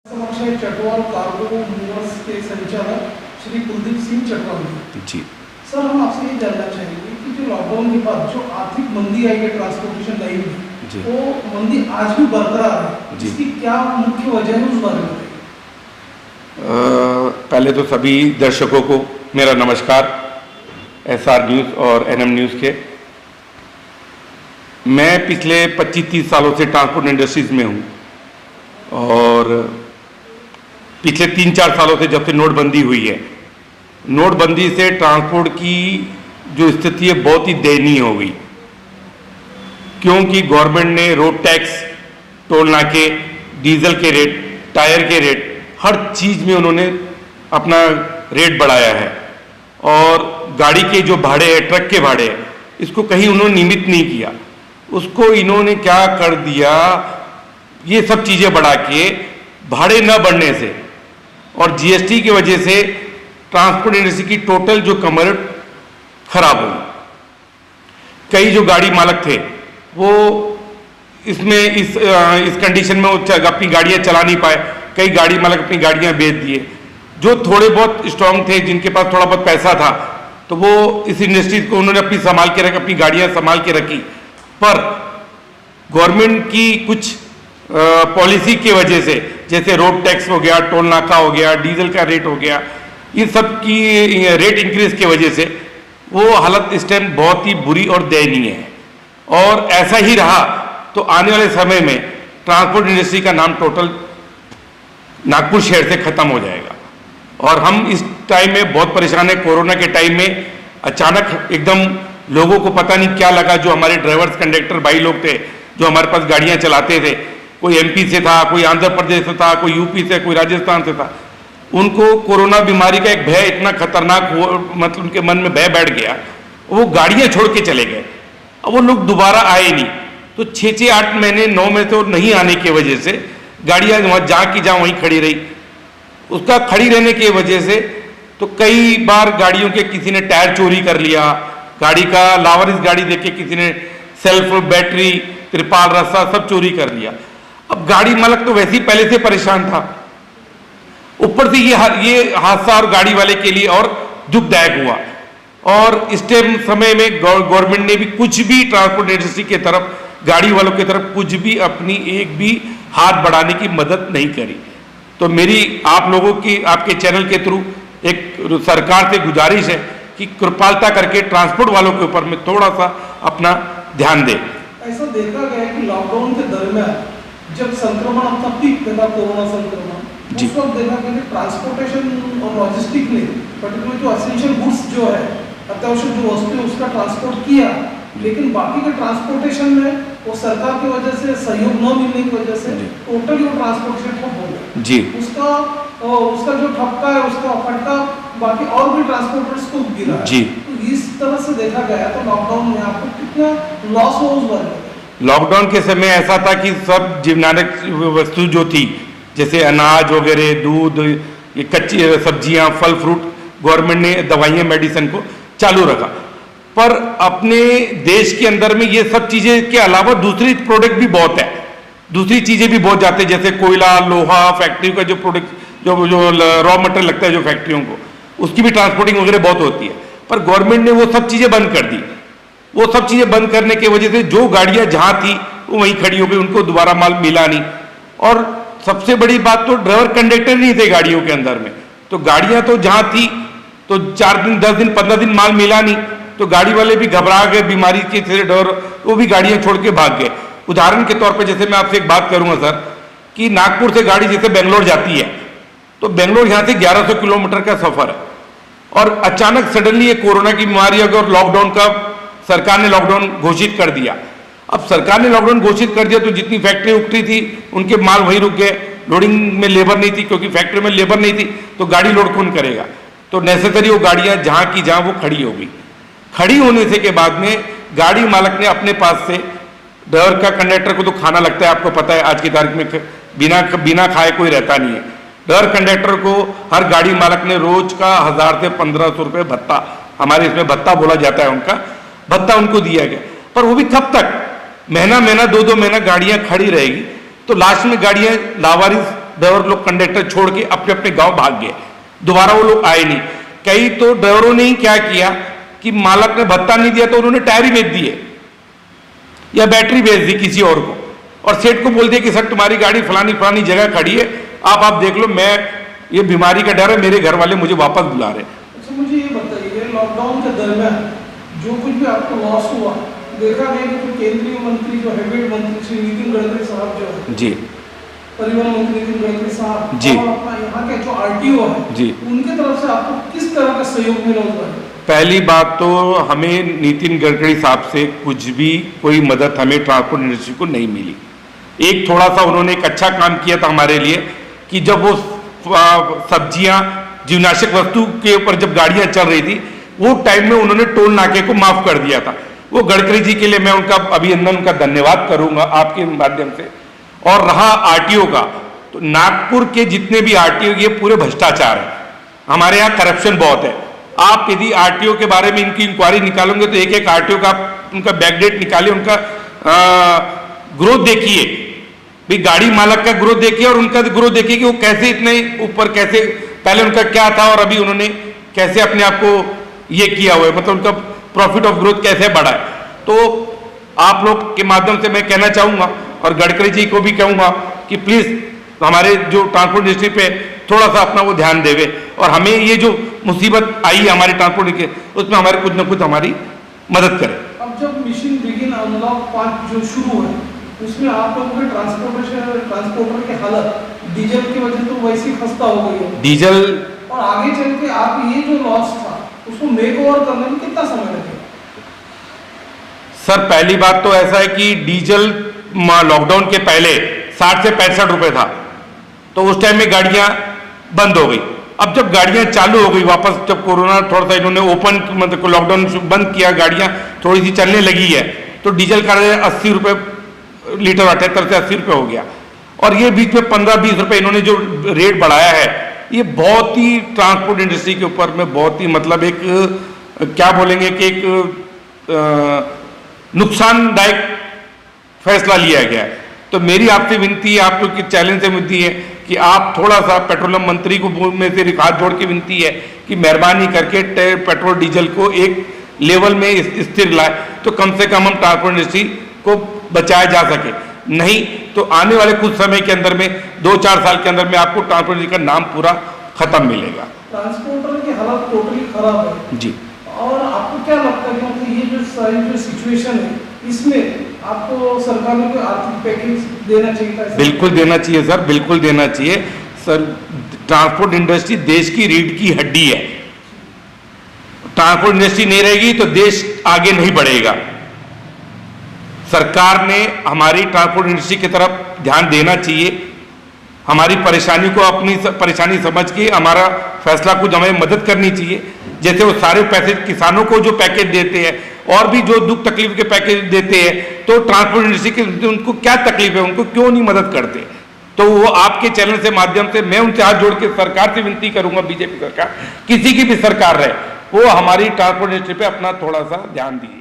समक्ष है Chatwal cargo movers के संचालक श्री कुलदीप सिंह चटवाल जी। सर, हम आपसे ये जानना चाहेंगे कि जो लॉकडाउन के बाद जो आर्थिक मंदी आई है ट्रांसपोर्टेशन लाइन में, वो मंदी आज भी बरकरार है, जिसकी क्या मुख्य वजह है, उस बारे में बताइए। पहले तो सभी दर्शकों को मेरा नमस्कार, SR न्यूज़ और NM न्यूज़ के। मैं पिछले 25-30 सालों से ट्रांसपोर्ट इंडस्ट्रीज में हूँ और पिछले 3-4 सालों से जब से नोटबंदी हुई है, नोटबंदी से ट्रांसपोर्ट की जो स्थिति है बहुत ही दयनीय हो गई, क्योंकि गवर्नमेंट ने रोड टैक्स, टोल नाके, डीजल के रेट, टायर के रेट, हर चीज़ में उन्होंने अपना रेट बढ़ाया है और गाड़ी के जो भाड़े हैं, ट्रक के भाड़े हैं, इसको कहीं उन्होंने नियमित नहीं किया। उसको इन्होंने क्या कर दिया, ये सब चीज़ें बढ़ा के भाड़े न बढ़ने से और GST की वजह से ट्रांसपोर्ट इंडस्ट्री की टोटल जो कमर खराब हुई। कई जो गाड़ी मालक थे वो इसमें इस कंडीशन में वो अपनी गाड़ियां चला नहीं पाए। कई गाड़ी मालक अपनी गाड़ियां बेच दिए। जो थोड़े बहुत स्ट्रांग थे, जिनके पास थोड़ा बहुत पैसा था, तो वो इस इंडस्ट्री को उन्होंने अपनी संभाल के रखी, अपनी गाड़ियां संभाल के रखी। पर गवर्नमेंट की कुछ पॉलिसी की वजह से, जैसे रोड टैक्स हो गया, टोल नाका हो गया, डीजल का रेट हो गया, इन सब की रेट इंक्रीज की वजह से वो हालत इस टाइम बहुत ही बुरी और दयनीय है। और ऐसा ही रहा तो आने वाले समय में ट्रांसपोर्ट इंडस्ट्री का नाम टोटल नागपुर शहर से खत्म हो जाएगा। और हम इस टाइम में बहुत परेशान है। कोरोना के टाइम में अचानक एकदम लोगों को पता नहीं क्या लगा, जो हमारे ड्राइवर्स, कंडक्टर भाई लोग थे, जो हमारे पास गाड़ियां चलाते थे, कोई MP से था, कोई आंध्र प्रदेश से था, कोई UP से, कोई राजस्थान से था, उनको कोरोना बीमारी का एक भय इतना खतरनाक हो, मतलब उनके मन में भय बैठ गया, वो गाड़ियां छोड़ के चले गए। अब वो लोग दोबारा आए नहीं, तो 6-8 महीने 9 महीने तो नहीं आने की वजह से गाड़ियां वहाँ जहाँ की जहाँ वहीं खड़ी रही। उसका खड़ी रहने की वजह से तो कई बार गाड़ियों के किसी ने टायर चोरी कर लिया, गाड़ी का लावारिस गाड़ी देख के किसी ने सेल्फ, बैटरी, त्रिपाल, रस्सा सब चोरी कर लिया। अब गाड़ी मालक तो वैसे ही पहले से परेशान था, ऊपर से ये हादसा और गाड़ी वाले के लिए और दुखदायक हुआ। और इस टाइम समय में गवर्नमेंट ने भी कुछ भी ट्रांसपोर्ट इंडस्ट्री के तरफ, गाड़ी वालों की तरफ कुछ भी अपनी एक भी हाथ बढ़ाने की मदद नहीं करी। तो मेरी आप लोगों की, आपके चैनल के थ्रू एक सरकार से गुजारिश है कि कृपालता करके ट्रांसपोर्ट वालों के ऊपर में थोड़ा सा अपना ध्यान दे। ऐसा देखा गया है कि लॉकडाउन के दरमियान जब संक्रमण अपना पीक पे था, कोरोना संक्रमण, उस वक्त देखा गया कि ट्रांसपोर्टेशन और लॉजिस्टिक ने पर्टिकुलर जो एसेंशियल गुड्स जो है, अत्यावश्यक जो वस्तु, उसका ट्रांसपोर्ट किया, लेकिन बाकी के ट्रांसपोर्टेशन में वो सरकार की वजह से, सहयोग न मिलने की वजह से टोटली वो ट्रांसपोर्टेशन ठप हो गया जी। उसका जो ठपका है, उसका फटका बाकी और भी ट्रांसपोर्टर्स को गिरा जी। तो इस तरह से देखा गया तो लॉकडाउन में आपको कितना लॉस हो उस बारे में? लॉकडाउन के समय ऐसा था कि सब जीवनानिक वस्तु जो थी, जैसे अनाज वगैरह, दूध, ये कच्ची सब्जियां, फल फ्रूट, गवर्नमेंट ने दवाइयां, मेडिसिन को चालू रखा। पर अपने देश के अंदर में ये सब चीजें के अलावा दूसरी प्रोडक्ट भी बहुत है, दूसरी चीजें भी बहुत जाते हैं, जैसे कोयला, लोहा, फैक्ट्री का जो प्रोडक्ट, जो रॉ मटेरियल लगता है जो फैक्ट्रियों को, उसकी भी ट्रांसपोर्टिंग वगैरह बहुत होती है। पर गवर्नमेंट ने वो सब चीजें बंद कर दी। वो सब चीजें बंद करने की वजह से जो गाड़ियां जहां थी वो वहीं खड़ी हो गई, उनको दोबारा माल मिला नहीं। और सबसे बड़ी बात तो ड्राइवर, कंडक्टर नहीं थे गाड़ियों के अंदर में, तो गाड़ियां तो जहां थी तो 4 दिन, 10 दिन, 15 दिन माल मिला नहीं, तो गाड़ी वाले भी घबरा गए, बीमारी के थे डर, वो भी गाड़ियां छोड़ के भाग गए। उदाहरण के तौर पे जैसे मैं आपसे एक बात करूंगा सर, कि नागपुर से गाड़ी जैसे बेंगलोर जाती है, तो बेंगलोर यहाँ से 1100 किलोमीटर का सफर है, और अचानक सडनली ये कोरोना की बीमारी और लॉकडाउन का, सरकार ने लॉकडाउन घोषित कर दिया। अब सरकार ने लॉकडाउन घोषित कर दिया तो जितनी फैक्ट्री उठती थी उनके माल वहीं रुक गए, लोडिंग में लेबर नहीं थी, क्योंकि फैक्ट्री में लेबर नहीं थी तो गाड़ी लोड कौन करेगा, तो नेसेसरी वो गाड़ियां जहां की जहां वो खड़ी हो गई। खड़ी होने से के बाद में गाड़ी मालक ने अपने पास से, ड्राइवर का, कंडक्टर को तो खाना लगता है, आपको पता है आज की तारीख में बिना खाए कोई रहता नहीं है। ड्राइवर, कंडक्टर को हर गाड़ी मालक ने रोज का 1000 से 1500 रुपये भत्ता, हमारे इसमें भत्ता बोला जाता है, उनका भत्ता उनको दिया गया। पर वो भी कब तक, महीना 2-2 महीना गाड़ियां खड़ी रहेगी, तो लास्ट में गाड़ियां लावारिस ड्राइवर लोग कंडक्टर छोड़ के अपने अपने गांव भाग गए, दोबारा वो लोग आए नहीं। कई तो ड्राइवरों ने ही क्या किया कि मालक ने भत्ता नहीं दिया तो उन्होंने टायर ही बेच दिए या बैटरी बेच दी किसी और को, और सेठ को बोल दिया कि सर तुम्हारी गाड़ी फलानी फलानी जगह खड़ी है, आप देख लो, मैं ये बीमारी का डर है, मेरे घर वाले मुझे वापस बुला रहे। अच्छा मुझे ये बताइए, लॉकडाउन के दरमियान जो कुछ भी आपको लॉस हुआ, देखा गया कि जो केंद्रीय मंत्री जो हैबिट मंत्री श्री नितिन गडकरी साहब जो है जी, परिवहन मंत्री नितिन गडकरी साहब जी, और अपना यहाँ के जो आरटीओ है जी, उनके तरफ से आपको किस तरह का सहयोग मिला हुआ है? पहली बात तो हमें नितिन गडकरी साहब से कुछ भी कोई मदद हमें ट्रांसपोर्ट इंडस्ट्री को नहीं मिली। एक थोड़ा सा उन्होंने एक अच्छा काम किया था हमारे लिए कि जब वो सब्जियां जीवनाशक वस्तु के ऊपर जब गाड़ियां चल रही थी वो टाइम में उन्होंने टोल नाके को माफ कर दिया था। वो गडकरी जी के लिए मैं उनका अभिनंदन, उनका धन्यवाद करूंगा आपके माध्यम से। और रहा आरटीओ का, तो नागपुर के जितने भी आरटीओ ये पूरे भ्रष्टाचार है, हमारे यहाँ करप्शन बहुत है। आप यदि आरटीओ के बारे में इनकी इंक्वायरी निकालोगे तो एक एक आरटीओ का उनका बैकडेट निकालिए, उनका ग्रोथ देखिए, भाई गाड़ी मालक का ग्रोथ देखिए और उनका ग्रोथ देखिए कि वो कैसे इतने ऊपर, कैसे पहले उनका क्या था और अभी उन्होंने कैसे अपने आप को ये किया हुआ है, मतलब उनका प्रॉफिट ऑफ ग्रोथ कैसे बढ़ा है। तो आप लोग के माध्यम से मैं कहना चाहूंगा और गडकरी जी को भी कहूंगा कि प्लीज हमारे जो ट्रांसपोर्ट इंडस्ट्री पे थोड़ा सा अपना वो ध्यान देवे और हमें ये जो मुसीबत आई है हमारे ट्रांसपोर्ट के, उसमें हमारे कुछ ना कुछ हमारी मदद करे। अब जब मिशन बिगिन अनलॉक 5 जो शुरू है उसमें आप लोगों के ट्रांसपोर्टर की हालत डीजल की वजह से तो वैसे ही खस्ता हो गई है, डीजल, और आगे चल के आप ये जो लॉस था उसको मेक ओवर करने में कितना समय लगेगा? सर पहली बात तो ऐसा है कि डीजल लॉकडाउन के पहले 60 से 65 रुपए था, तो उस टाइम में गाड़ियां बंद हो गई। अब जब गाड़ियां चालू हो गई वापस, जब कोरोना थोड़ा सा इन्होंने ओपन मतलब लॉकडाउन बंद किया, गाड़ियां थोड़ी सी चलने लगी है, तो डीजल का 80 रुपए लीटर, 78 से 80 रुपए हो गया। और ये बीच में 15-20 रुपए इन्होंने जो रेट बढ़ाया है, ये बहुत ही ट्रांसपोर्ट इंडस्ट्री के ऊपर में बहुत ही मतलब एक क्या बोलेंगे कि एक नुकसानदायक फैसला लिया गया है। तो मेरी आपसे विनती है, आप लोग की चैलेंज से विनती है कि आप थोड़ा सा पेट्रोलियम मंत्री को में से हाथ जोड़ के विनती है कि मेहरबानी करके पेट्रोल डीजल को एक लेवल में स्थिर लाए, तो कम से कम हम ट्रांसपोर्ट इंडस्ट्री को बचाया जा सके। नहीं तो आने वाले कुछ समय के अंदर में 2-4 साल के अंदर में आपको ट्रांसपोर्ट इंडस्ट्री का नाम पूरा खत्म मिलेगा। ट्रांसपोर्टर की हालत टोटली खराब है जी, और आपको क्या लगता है कि ये जो सारी जो सिचुएशन है इसमें आपको सरकार ने कोई आर्थिक पैकेज देना चाहिए था? बिल्कुल देना चाहिए सर, बिल्कुल देना चाहिए सर। ट्रांसपोर्ट इंडस्ट्री देश की रीढ़ की हड्डी है। ट्रांसपोर्ट इंडस्ट्री नहीं रहेगी तो देश आगे नहीं बढ़ेगा। सरकार ने हमारी ट्रांसपोर्ट इंडस्ट्री की तरफ ध्यान देना चाहिए, हमारी परेशानी को अपनी परेशानी समझ के हमारा फैसला कुछ हमें मदद करनी चाहिए। जैसे वो सारे पैसे किसानों को जो पैकेज देते हैं और भी जो दुख तकलीफ के पैकेज देते हैं, तो ट्रांसपोर्ट इंडस्ट्री के उनको क्या तकलीफ है, उनको क्यों नहीं मदद करते? तो वो आपके चैनल से माध्यम से मैं उनसे हाथ जोड़ के सरकार से विनती करूंगा, बीजेपी सरकार, किसी की भी सरकार रहे, वो हमारी ट्रांसपोर्ट इंडस्ट्री पे अपना थोड़ा सा ध्यान दिए।